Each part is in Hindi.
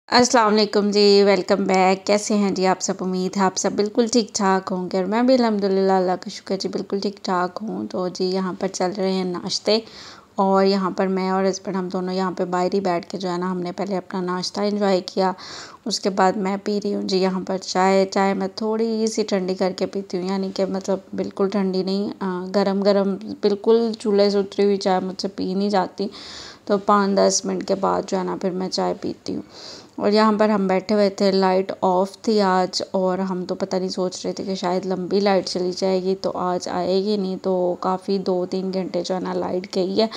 अस्सलाम वालेकुम जी, वेलकम बैक। कैसे हैं जी आप सब? उम्मीद है आप सब बिल्कुल ठीक ठाक होंगे और मैं भी अल्हम्दुलिल्लाह अल्लाह का शुक्र जी बिल्कुल ठीक ठाक हूँ। तो जी यहाँ पर चल रहे हैं नाश्ते और यहाँ पर मैं और हस्बैंड हम दोनों यहाँ पे बाहर ही बैठ के जो है ना हमने पहले अपना नाश्ता एंजॉय किया। उसके बाद मैं पी रही हूँ जी यहाँ पर चाय मैं थोड़ी सी ठंडी करके पीती हूँ, यानी कि मतलब बिल्कुल ठंडी नहीं, गरम गरम बिल्कुल चूल्हे से उतरी हुई चाय मुझसे पी नहीं जाती। तो 5-10 मिनट के बाद जो है ना फिर मैं चाय पीती हूँ। और यहाँ पर हम बैठे हुए थे, लाइट ऑफ थी आज और हम तो पता नहीं सोच रहे थे कि शायद लंबी लाइट चली जाएगी तो आज आएगी नहीं, तो काफ़ी 2-3 घंटे जो है ना लाइट गई है।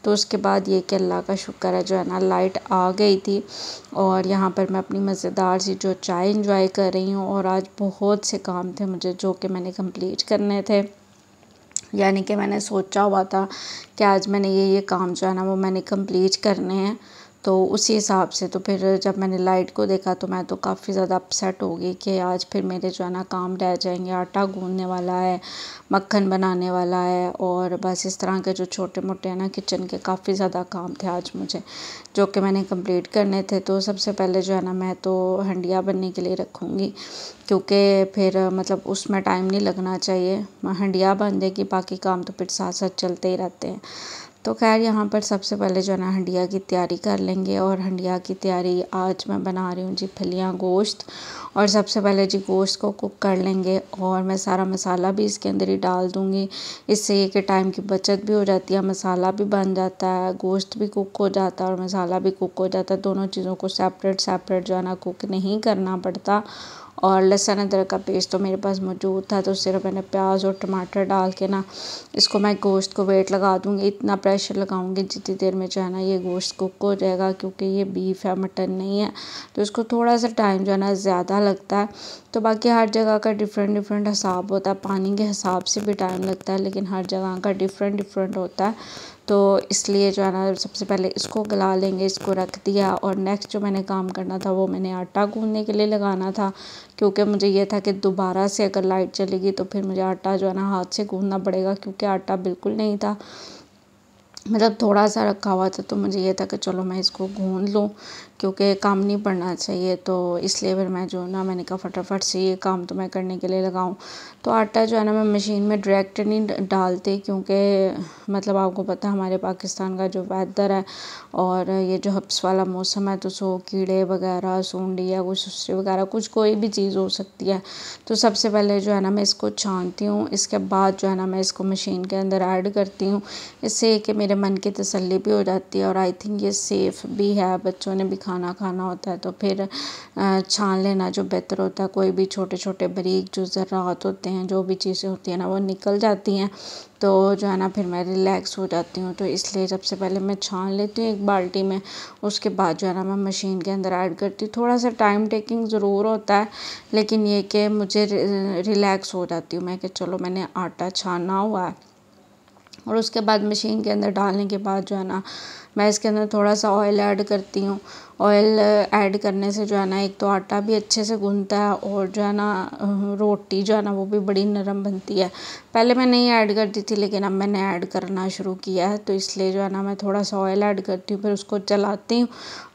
तो उसके बाद ये कि अल्लाह का शुक्र है जो है ना लाइट आ गई थी। और यहाँ पर मैं अपनी मज़ेदार सी जो चाय इंजॉय कर रही हूँ और आज बहुत से काम थे मुझे जो कि मैंने कंप्लीट करने थे, यानी कि मैंने सोचा हुआ था कि आज मैंने ये काम जो है ना वो मैंने कंप्लीट करने हैं। तो उसी हिसाब से तो फिर जब मैंने लाइट को देखा तो मैं तो काफ़ी ज़्यादा अपसेट हो गई कि आज फिर मेरे जो है ना काम रह जाएंगे। आटा गूंदने वाला है, मक्खन बनाने वाला है और बस इस तरह के जो छोटे मोटे हैं ना किचन के काफ़ी ज़्यादा काम थे आज मुझे जो कि मैंने कंप्लीट करने थे। तो सबसे पहले जो है ना मैं तो हंडिया बनने के लिए रखूँगी, क्योंकि फिर मतलब उसमें टाइम नहीं लगना चाहिए। हंडिया बन जाएगी, बाकी काम तो फिर साथ साथ चलते ही रहते हैं। तो खैर यहाँ पर सबसे पहले जो है ना हंडिया की तैयारी कर लेंगे। और हंडिया की तैयारी आज मैं बना रही हूँ जी फलियाँ गोश्त। और सबसे पहले जी गोश्त को कुक कर लेंगे और मैं सारा मसाला भी इसके अंदर ही डाल दूँगी। इससे ये कि टाइम की बचत भी हो जाती है, मसाला भी बन जाता है, गोश्त भी कुक हो जाता है और मसाला भी कुक हो जाता है। दोनों चीज़ों को सेपरेट जो है ना कुक नहीं करना पड़ता। और लहसुन अदरक का पेस्ट तो मेरे पास मौजूद था, तो सिर्फ मैंने प्याज और टमाटर डाल के ना इसको मैं गोश्त को वेट लगा दूँगी। इतना प्रेशर लगाऊँगी जितनी देर में जो है ना ये गोश्त कुक हो जाएगा, क्योंकि ये बीफ है मटन नहीं है, तो इसको थोड़ा सा टाइम जो है ना ज़्यादा लगता है। तो बाकी हर जगह का डिफरेंट हिसाब होता है, पानी के हिसाब से भी टाइम लगता है, लेकिन हर जगह का डिफरेंट होता है। तो इसलिए जो है ना सबसे पहले इसको गला लेंगे, इसको रख दिया। और नेक्स्ट जो मैंने काम करना था वो मैंने आटा गूंदने के लिए लगाना था, क्योंकि मुझे ये था कि दोबारा से अगर लाइट चलेगी तो फिर मुझे आटा जो है ना हाथ से गूंदना पड़ेगा, क्योंकि आटा बिल्कुल नहीं था, मतलब थोड़ा सा रखा हुआ था। तो मुझे ये था कि चलो मैं इसको गूंद लूँ, क्योंकि काम नहीं पड़ना चाहिए। तो इसलिए फिर मैं जो ना मैंने कहा फटाफट से ये काम तो मैं करने के लिए लगाऊँ। तो आटा जो है ना मैं मशीन में डायरेक्ट नहीं डालती, क्योंकि मतलब आपको पता है हमारे पाकिस्तान का जो वेदर है और ये जो हब्स वाला मौसम है, तो सो कीड़े वगैरह, सूंडी या कुछ सुसरी वगैरह कुछ कोई भी चीज़ हो सकती है। तो सबसे पहले जो है ना मैं इसको छानती हूँ, इसके बाद जो है ना मैं इसको मशीन के अंदर ऐड करती हूँ। इससे कि मेरे मन की तसल्ली भी हो जाती है और आई थिंक ये सेफ़ भी है। बच्चों ने भी खाना होता है तो फिर छान लेना जो बेहतर होता है। कोई भी छोटे छोटे बारीक जो ज़रात होते हैं, जो भी चीज़ें होती हैं ना वो निकल जाती हैं, तो जो है ना फिर मैं रिलैक्स हो जाती हूँ। तो इसलिए सबसे पहले मैं छान लेती हूँ एक बाल्टी में, उसके बाद जो है ना मैं मशीन के अंदर ऐड करती हूँ। थोड़ा सा टाइम टेकिंग ज़रूर होता है, लेकिन ये कि मुझे रिलैक्स हो जाती हूँ मैं कि चलो मैंने आटा छाना हुआ है। और उसके बाद मशीन के अंदर डालने के बाद जो है ना मैं इसके अंदर थोड़ा सा ऑयल ऐड करती हूँ। ऑयल ऐड करने से जो है ना एक तो आटा भी अच्छे से गूंथता है और जो है ना रोटी जो है ना वो भी बड़ी नरम बनती है। पहले मैं नहीं ऐड करती थी, लेकिन अब मैंने ऐड करना शुरू किया है, तो इसलिए जो है ना मैं थोड़ा सा ऑयल ऐड करती हूँ, फिर उसको चलाती हूँ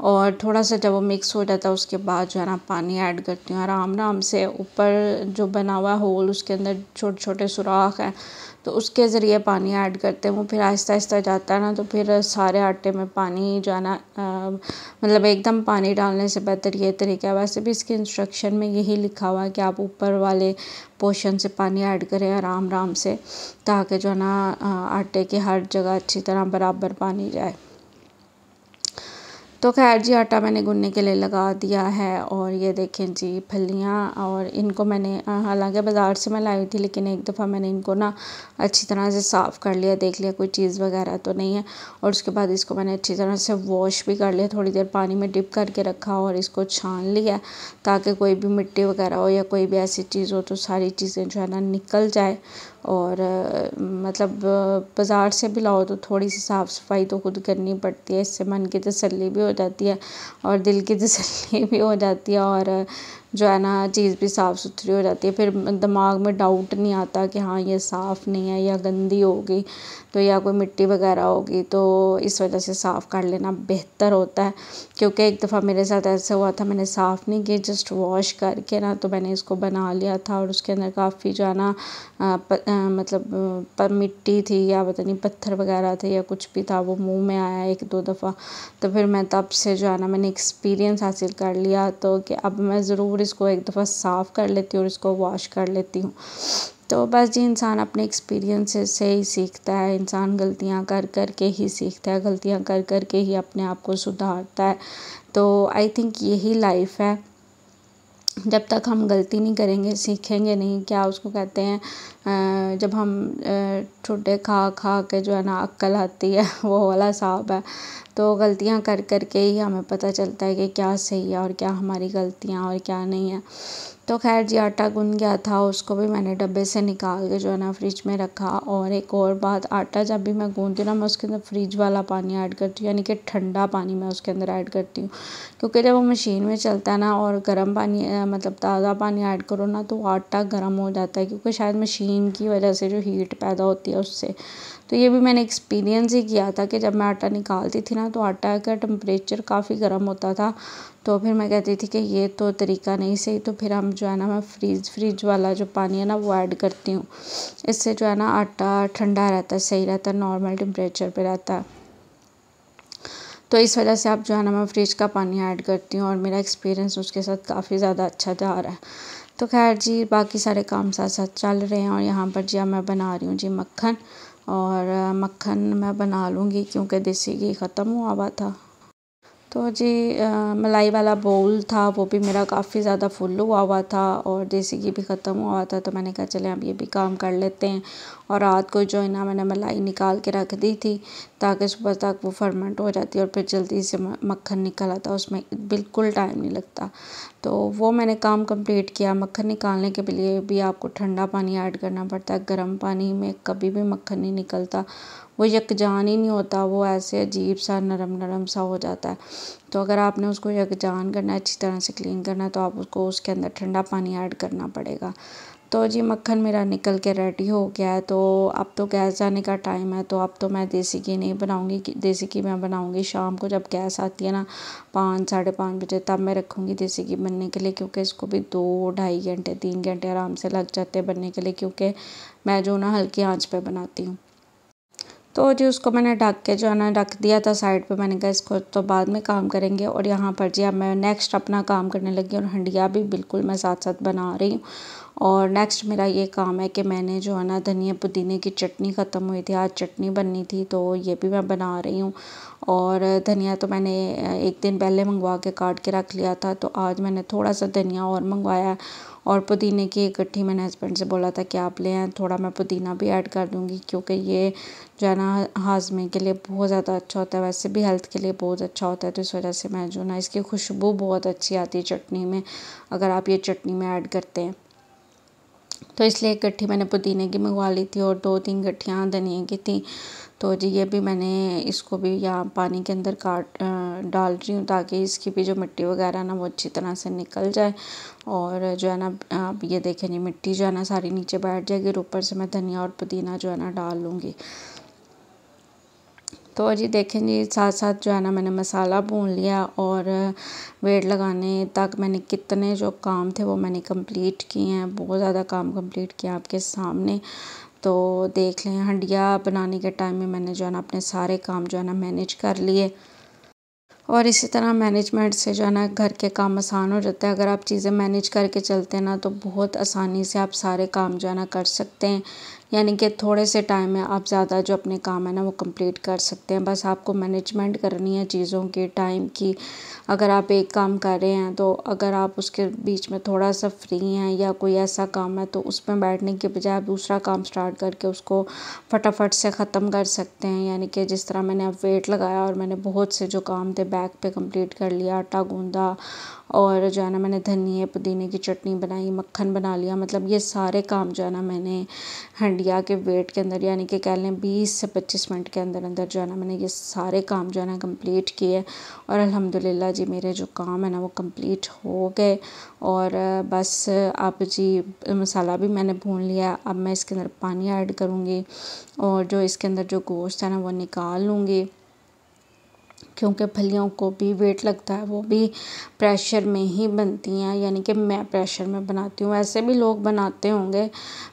और थोड़ा सा जब वो मिक्स हो जाता है उसके बाद जो है ना पानी ऐड करती हूँ। आराम से ऊपर जो बना हुआ होल उसके अंदर छोटे छोटे सुराख हैं, तो उसके ज़रिए पानी ऐड करते हैं। वो फिर आहिस्ता जाता है ना, तो फिर सारे आटे में पानी जो है ना मतलब एकदम पानी डालने से बेहतर ये तरीका है। वैसे भी इसके इंस्ट्रक्शन में यही लिखा हुआ है कि आप ऊपर वाले पोर्शन से पानी ऐड करें आराम से, ताकि जो है ना आटे की हर जगह अच्छी तरह बराबर पानी जाए। तो खैर जी आटा मैंने गूंदने के लिए लगा दिया है। और ये देखें जी फलियाँ, और इनको मैंने हालांकि बाज़ार से मैं लाई थी, लेकिन एक दफ़ा मैंने इनको ना अच्छी तरह से साफ़ कर लिया, देख लिया कोई चीज़ वगैरह तो नहीं है। और उसके बाद इसको मैंने अच्छी तरह से वॉश भी कर लिया, थोड़ी देर पानी में डिप करके रखा और इसको छान लिया, ताकि कोई भी मिट्टी वगैरह हो या कोई भी ऐसी चीज़ हो तो सारी चीज़ें जो है ना निकल जाए। और मतलब बाज़ार से भी लाओ तो थोड़ी सी साफ़ सफाई तो खुद करनी पड़ती है, इससे मन की तसल्ली भी हो जाती है और दिल की तसल्ली भी हो जाती है। और जो है ना चीज़ भी साफ़ सुथरी हो जाती है। फिर दिमाग में डाउट नहीं आता कि हाँ ये साफ़ नहीं है या गंदी होगी तो या कोई मिट्टी वगैरह होगी, तो इस वजह से साफ़ कर लेना बेहतर होता है। क्योंकि एक दफ़ा मेरे साथ ऐसा हुआ था, मैंने साफ़ नहीं किया, जस्ट वॉश करके ना तो मैंने इसको बना लिया था और उसके अंदर काफ़ी जो है ना मतलब मिट्टी थी या पता नहीं पत्थर वगैरह थे या कुछ भी था, वो मुंह में आया एक दो दफ़ा। तो फिर मैं तब से जो है ना मैंने एक्सपीरियंस हासिल कर लिया, तो कि अब मैं ज़रूर इसको एक दफ़ा साफ़ कर लेती हूँ और इसको वॉश कर लेती हूँ। तो बस जी, इंसान अपने एक्सपीरियंस से ही सीखता है, इंसान गलतियाँ कर कर के ही सीखता है, गलतियाँ कर कर के ही अपने आप को सुधारता है। तो आई थिंक यही लाइफ है, जब तक हम गलती नहीं करेंगे सीखेंगे नहीं। क्या उसको कहते हैं, जब हम ठुड्डे खा खा के जो है ना अक्ल आती है वो वाला हिसाब है। तो गलतियाँ कर कर के ही हमें पता चलता है कि क्या सही है और क्या हमारी गलतियाँ और क्या नहीं है। तो खैर जी, आटा गूँध गया था, उसको भी मैंने डब्बे से निकाल के जो है ना फ्रिज में रखा। और एक और बात, आटा जब भी मैं गूँधती हूँ ना, मैं उसके अंदर फ्रिज वाला पानी ऐड करती हूँ, यानी कि ठंडा पानी मैं उसके अंदर ऐड करती हूँ। क्योंकि जब वो मशीन में चलता है ना और गर्म पानी मतलब ताज़ा पानी ऐड करो ना तो आटा गर्म हो जाता है, क्योंकि शायद मशीन की वजह से जो हीट पैदा होती है उससे। तो ये भी मैंने एक्सपीरियंस ही किया था कि जब मैं आटा निकालती थी ना तो आटा का टेम्परेचर काफ़ी गर्म होता था। तो फिर मैं कहती थी कि ये तो तरीका नहीं सही, तो फिर हम जो है ना मैं फ्रिज वाला जो पानी है ना वो ऐड करती हूँ। इससे जो है ना आटा ठंडा रहता है, सही रहता है, नॉर्मल टेम्परेचर पे रहता है। तो इस वजह से अब जो है ना मैं फ्रिज का पानी ऐड करती हूँ और मेरा एक्सपीरियंस उसके साथ काफ़ी ज़्यादा अच्छा जा रहा है। तो खैर जी, बाकी सारे काम साथ साथ चल रहे हैं। और यहाँ पर जी अब मैं बना रही हूँ जी मक्खन। और मक्खन मैं बना लूँगी क्योंकि देसी घी ख़त्म हुआ हुआ था। तो जी मलाई वाला बोल था वो भी मेरा काफ़ी ज़्यादा फुल हुआ हुआ था और देसी घी भी ख़त्म हुआ था। तो मैंने कहा चले अब ये भी काम कर लेते हैं। और रात को जो है ना मैंने मलाई निकाल के रख दी थी ताकि सुबह तक वो फर्मेंट हो जाती और फिर जल्दी से मक्खन निकल आता, उसमें बिल्कुल टाइम नहीं लगता। तो वो मैंने काम कंप्लीट किया। मक्खन निकालने के लिए भी आपको ठंडा पानी ऐड करना पड़ता है, गर्म पानी में कभी भी मक्खन नहीं निकलता, वो यकजान ही नहीं होता, वो ऐसे अजीब सा नरम नरम सा हो जाता है। तो अगर आपने उसको यकजान करना है, अच्छी तरह से क्लीन करना है, तो आप उसको उसके अंदर ठंडा पानी ऐड करना पड़ेगा। तो जी मक्खन मेरा निकल के रेडी हो गया है। तो अब तो गैस जाने का टाइम है, तो अब तो मैं देसी घी नहीं बनाऊंगी, देसी घी मैं बनाऊंगी शाम को जब गैस आती है ना 5 साढ़े 5 बजे, तब मैं रखूँगी देसी घी बनने के लिए। क्योंकि इसको भी 2 ढाई घंटे 3 घंटे आराम से लग जाते हैं बनने के लिए, क्योंकि मैं जो ना हल्की आंच पे बनाती हूँ। तो जी उसको मैंने ढक के जो है ना रख दिया था साइड पे। मैंने कहा इसको तो बाद में काम करेंगे। और यहाँ पर जी अब मैं नेक्स्ट अपना काम करने लगी और हंडिया भी बिल्कुल मैं साथ साथ बना रही हूँ। और नेक्स्ट मेरा ये काम है कि मैंने जो है ना धनिया पुदीने की चटनी ख़त्म हुई थी, आज चटनी बननी थी, तो ये भी मैं बना रही हूँ। और धनिया तो मैंने एक दिन पहले मंगवा के काट के रख लिया था, तो आज मैंने थोड़ा सा धनिया और मंगवाया। और पुदीने की एक गट्ठी मैंने हस्बैंड से बोला था कि आप ले आएँ, थोड़ा मैं पुदीना भी ऐड कर दूँगी, क्योंकि ये जो है ना हाजमे के लिए बहुत ज़्यादा अच्छा होता है, वैसे भी हेल्थ के लिए बहुत अच्छा होता है। तो इस वजह से मैं जो ना इसकी खुशबू बहुत अच्छी आती है चटनी में, अगर आप ये चटनी में ऐड करते हैं। तो इसलिए एक गट्ठी मैंने पुदीने की मंगवा ली थी और 2-3 गट्ठियाँ धनिए की थी। तो जी ये भी मैंने इसको भी यहाँ पानी के अंदर डाल रही हूँ ताकि इसकी भी जो मिट्टी वगैरह ना वो अच्छी तरह से निकल जाए। और जो है ना आप ये देखें जी मिट्टी जो है ना सारी नीचे बैठ जाएगी और ऊपर से मैं धनिया और पुदीना जो है ना डाल लूँगी। तो जी देखें जी साथ साथ जो है ना मैंने मसाला भून लिया और वेट लगाने तक मैंने कितने जो काम थे वो मैंने कंप्लीट किए हैं, बहुत ज़्यादा काम कंप्लीट किया आपके सामने। तो देख लें, हंडिया बनाने के टाइम में मैंने जो है ना अपने सारे काम जो है ना मैनेज कर लिए। और इसी तरह मैनेजमेंट से जो है ना घर के काम आसान हो जाता है। अगर आप चीज़ें मैनेज करके चलते हैं ना तो बहुत आसानी से आप सारे काम जो है ना कर सकते हैं, यानी कि थोड़े से टाइम में आप ज़्यादा जो अपने काम है ना वो कंप्लीट कर सकते हैं। बस आपको मैनेजमेंट करनी है चीज़ों की, टाइम की। अगर आप एक काम कर रहे हैं तो अगर आप उसके बीच में थोड़ा सा फ्री हैं या कोई ऐसा काम है तो उसमें बैठने के बजाय आप दूसरा काम स्टार्ट करके उसको फटाफट से ख़त्म कर सकते हैं। यानी कि जिस तरह मैंने अब वेट लगाया और मैंने बहुत से जो काम थे बैक पे कंप्लीट कर लिया, आटा गूंदा और जो है ना मैंने धनिए पुदीने की चटनी बनाई, मक्खन बना लिया, मतलब ये सारे काम जो है ना मैंने हंडिया के वेट के अंदर, यानी कि कह लें 20 से 25 मिनट के अंदर अंदर जो है ना मैंने ये सारे काम जो है ना कंप्लीट किए। और अल्हम्दुलिल्लाह जी मेरे जो काम है ना वो कंप्लीट हो गए। और बस अब जी मसाला भी मैंने भून लिया। अब मैं इसके अंदर पानी ऐड करूँगी और जो इसके अंदर जो गोश्त है ना वो निकाल लूँगी, क्योंकि फलियों को भी वेट लगता है, वो भी प्रेशर में ही बनती हैं, यानी कि मैं प्रेशर में बनाती हूँ। ऐसे भी लोग बनाते होंगे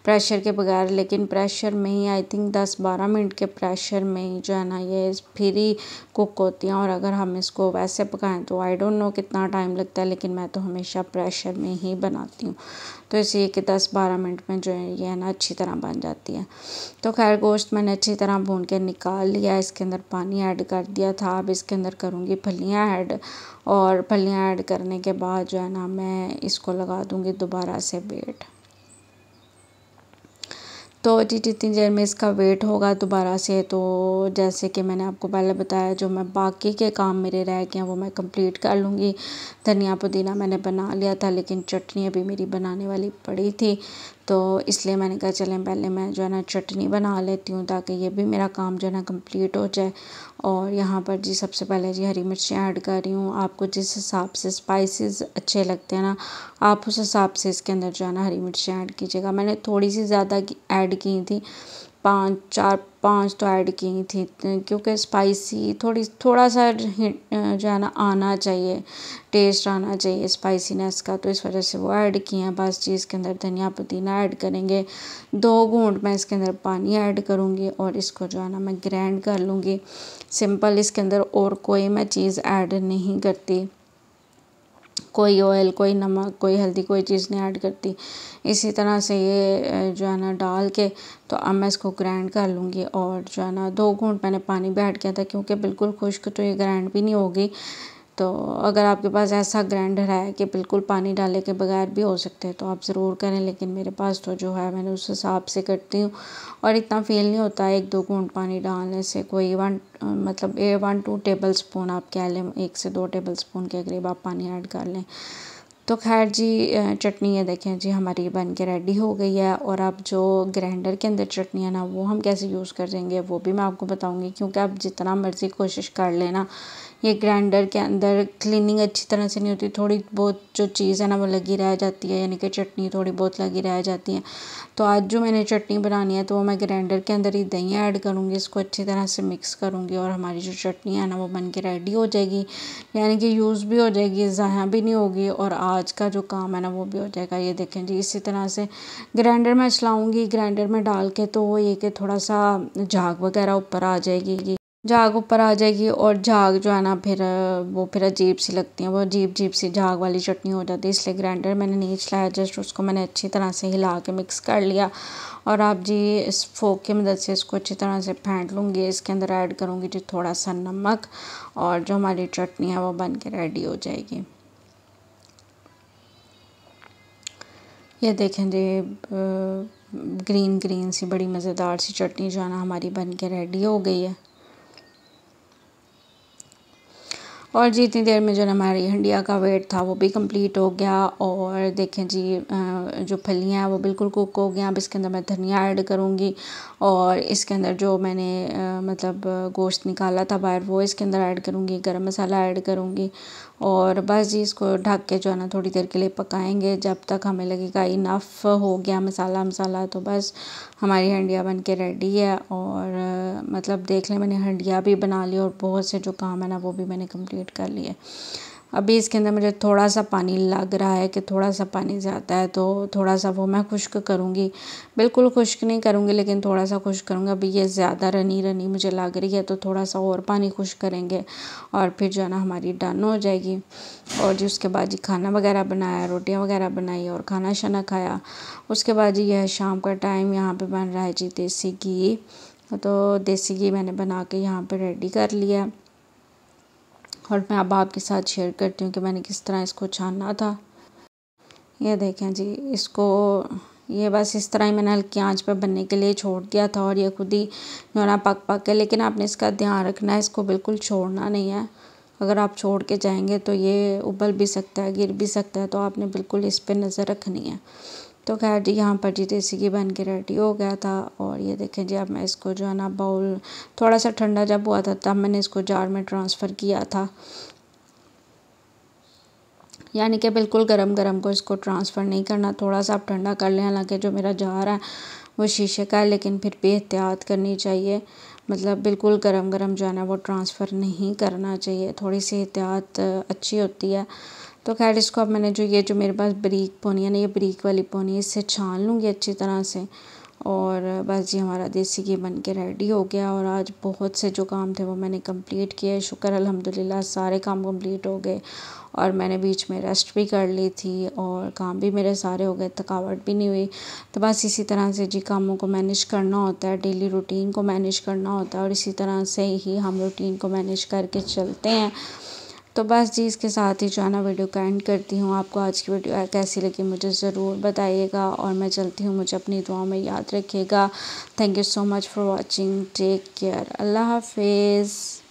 प्रेशर के बगैर, लेकिन प्रेशर में ही आई थिंक 10-12 मिनट के प्रेशर में ही जो है ना ये फिर ही कुक होती हैं। और अगर हम इसको वैसे पकाएं तो आई डोंट नो कितना टाइम लगता है, लेकिन मैं तो हमेशा प्रेशर में ही बनाती हूँ, तो इसलिए कि 10-12 मिनट में जो है ये ना अच्छी तरह बन जाती है। तो खैर गोश्त मैंने अच्छी तरह भून के निकाल लिया, इसके अंदर पानी ऐड कर दिया था। अब इसके अंदर करूँगी फलियाँ ऐड, और फलियाँ ऐड करने के बाद जो है ना मैं इसको लगा दूँगी दोबारा से वेट। तो जी जितनी देर में इसका वेट होगा दोबारा से, तो जैसे कि मैंने आपको पहले बताया, जो मैं बाकी के काम मेरे रह गए हैं वो मैं कंप्लीट कर लूँगी। धनिया पुदीना मैंने बना लिया था, लेकिन चटनी अभी मेरी बनाने वाली पड़ी थी, तो इसलिए मैंने कहा चलें पहले मैं जो है ना चटनी बना लेती हूँ, ताकि ये भी मेरा काम जो है ना कंप्लीट हो जाए। और यहाँ पर जी सबसे पहले जी हरी मिर्चें ऐड कर रही हूँ। आपको जिस हिसाब से स्पाइसेस अच्छे लगते हैं ना, आप उस हिसाब से इसके अंदर जो है ना हरी मिर्चें ऐड कीजिएगा। मैंने थोड़ी सी ज़्यादा ऐड की थी, 5 तो ऐड की थी, क्योंकि स्पाइसी थोड़ा सा जो है ना आना चाहिए, टेस्ट आना चाहिए स्पाइसीनेस का, तो इस वजह से वो ऐड किए हैं। बस जी इसके अंदर धनिया पुदीना ऐड करेंगे, 2 घूंट मैं इसके अंदर पानी ऐड करूँगी और इसको जो है ना मैं ग्राइंड कर लूँगी। सिंपल, इसके अंदर और कोई मैं चीज़ ऐड नहीं करती, कोई ऑयल, कोई नमक, कोई हल्दी, कोई चीज़ नहीं ऐड करती। इसी तरह से ये जो है ना डाल के तो अब मैं इसको ग्राइंड कर लूँगी। और जो है ना 2 घूंट मैंने पानी भी ऐड किया था, क्योंकि बिल्कुल खुश्क तो ये ग्राइंड भी नहीं होगी। तो अगर आपके पास ऐसा ग्राइंडर है कि बिल्कुल पानी डाले के बगैर भी हो सकते हैं तो आप ज़रूर करें, लेकिन मेरे पास तो जो है मैंने उस हिसाब से करती हूँ। और इतना फ़ील नहीं होता है 1-2 घूंट पानी डालने से, कोई 1-2 टेबल स्पून आप कह लें, 1 से 2 टेबल स्पून के करीब आप पानी ऐड कर लें। तो खैर जी चटनी ये देखें जी हमारी बन के रेडी हो गई है। और अब जो ग्राइंडर के अंदर चटनी है ना वो हम कैसे यूज़ करेंगे वो भी मैं आपको बताऊंगी, क्योंकि आप जितना मर्ज़ी कोशिश कर लेना, ये ग्राइंडर के अंदर क्लीनिंग अच्छी तरह से नहीं होती, थोड़ी बहुत जो चीज़ है ना वो लगी रह जाती है, यानी कि चटनी थोड़ी बहुत लगी रह जाती है। तो आज जो मैंने चटनी बनानी है तो वो मैं ग्राइंडर के अंदर ही दही ऐड करूँगी, इसको अच्छी तरह से मिक्स करूँगी और हमारी जो चटनी है ना वो बन के रेडी हो जाएगी, यानी कि यूज़ भी हो जाएगी, ज़ाया भी नहीं होगी, और आज का जो काम है ना वो भी हो जाएगा। ये देखें जी इसी तरह से ग्राइंडर में चलाऊँगी, ग्राइंडर में डाल के तो वो ये कि थोड़ा सा झाग वगैरह ऊपर आ जाएगी, झाग ऊपर आ जाएगी। और झाग जो है ना फिर वो फिर अजीब सी लगती है, वो अजीब सी झाग वाली चटनी हो जाती है, इसलिए ग्राइंडर मैंने नहीं चलाया, जस्ट उसको मैंने अच्छी तरह से हिला के मिक्स कर लिया। और आप जी इस फोक की मदद से इसको अच्छी तरह से फेंट लूँगी, इसके अंदर ऐड करूँगी जी थोड़ा सा नमक, और जो हमारी चटनी है वो बन के रेडी हो जाएगी। ये देखें जी ग्रीन ग्रीन सी बड़ी मज़ेदार सी चटनी जो है ना हमारी बन के रेडी हो गई है। और जी इतनी देर में जो हमारी हंडिया का वेट था वो भी कंप्लीट हो गया। और देखें जी जो फलियाँ हैं वो बिल्कुल कुक हो गया। अब इसके अंदर मैं धनिया ऐड करूँगी, और इसके अंदर जो मैंने मतलब गोश्त निकाला था बाहर वो इसके अंदर ऐड करूँगी, गरम मसाला ऐड करूँगी, और बस जी इसको ढक के जो है ना थोड़ी देर के लिए पकाएंगे, जब तक हमें लगेगा इनफ हो गया मसाला तो बस हमारी हंडिया बन के रेडी है। और मतलब देख लें मैंने हंडिया भी बना ली और बहुत से जो काम है ना वो भी मैंने कंप्लीट कर लिए। अभी इसके अंदर मुझे थोड़ा सा पानी लग रहा है कि थोड़ा सा पानी ज़्यादा है, तो थोड़ा सा वो मैं खुश्क करूँगी, बिल्कुल खुश्क नहीं करूँगी लेकिन थोड़ा सा खुश्क करूँगी। अभी ये ज़्यादा रनी रनी मुझे लग रही है, तो थोड़ा सा और पानी खुश्क करेंगे और फिर जो है ना हमारी डन हो जाएगी। और जी उसके बाद जी खाना वगैरह बनाया, रोटियाँ वगैरह बनाई और खाना शाना खाया। उसके बाद जी यह शाम का टाइम, यहाँ पर बन रहा है जी देसी घी, तो देसी घी मैंने बना के यहाँ पर रेडी कर लिया, और मैं अब आपके साथ शेयर करती हूँ कि मैंने किस तरह इसको छाना था। ये देखें जी इसको, ये बस इस तरह ही मैंने हल्की आंच पर बनने के लिए छोड़ दिया था, और ये खुद ही जो है ना पक के, लेकिन आपने इसका ध्यान रखना है, इसको बिल्कुल छोड़ना नहीं है। अगर आप छोड़ के जाएंगे तो ये उबल भी सकता है, गिर भी सकता है, तो आपने बिल्कुल इस पर नज़र रखनी है। तो खैर जी यहाँ पर जी देसी घी बन के रेडी हो गया था। और ये देखें जी अब मैं इसको जो है ना बाउल थोड़ा सा ठंडा जब हुआ था तब मैंने इसको जार में ट्रांसफ़र किया था, यानी कि बिल्कुल गरम गरम को इसको ट्रांसफ़र नहीं करना, थोड़ा सा आप ठंडा कर लें। हालांकि जो मेरा जार है वो शीशे का है, लेकिन फिर भी एहतियात करनी चाहिए, मतलब बिल्कुल गरम गरम जो है ना वो ट्रांसफ़र नहीं करना चाहिए, थोड़ी सी एहतियात अच्छी होती है। तो खैर इसको अब मैंने जो मेरे पास बरीक पोनी है ना, ये बरीक वाली पोनी है, इससे छान लूँगी अच्छी तरह से। और बस जी हमारा देसी घी बन के रेडी हो गया। और आज बहुत से जो काम थे वो मैंने कंप्लीट किए, शुक्र अल्हम्दुलिल्लाह सारे काम कंप्लीट हो गए। और मैंने बीच में रेस्ट भी कर ली थी और काम भी मेरे सारे हो गए, थकावट भी नहीं हुई। तो बस इसी तरह से जी कामों को मैनेज करना होता है, डेली रूटीन को मैनेज करना होता है, और इसी तरह से ही हम रूटीन को मैनेज करके चलते हैं। तो बस जी इसके साथ ही जो है ना वीडियो का एंड करती हूँ। आपको आज की वीडियो कैसी लगी मुझे ज़रूर बताइएगा, और मैं चलती हूँ, मुझे अपनी दुआओं में याद रखिएगा। Thank you so much for watching, take care, अल्लाह हाफिज़।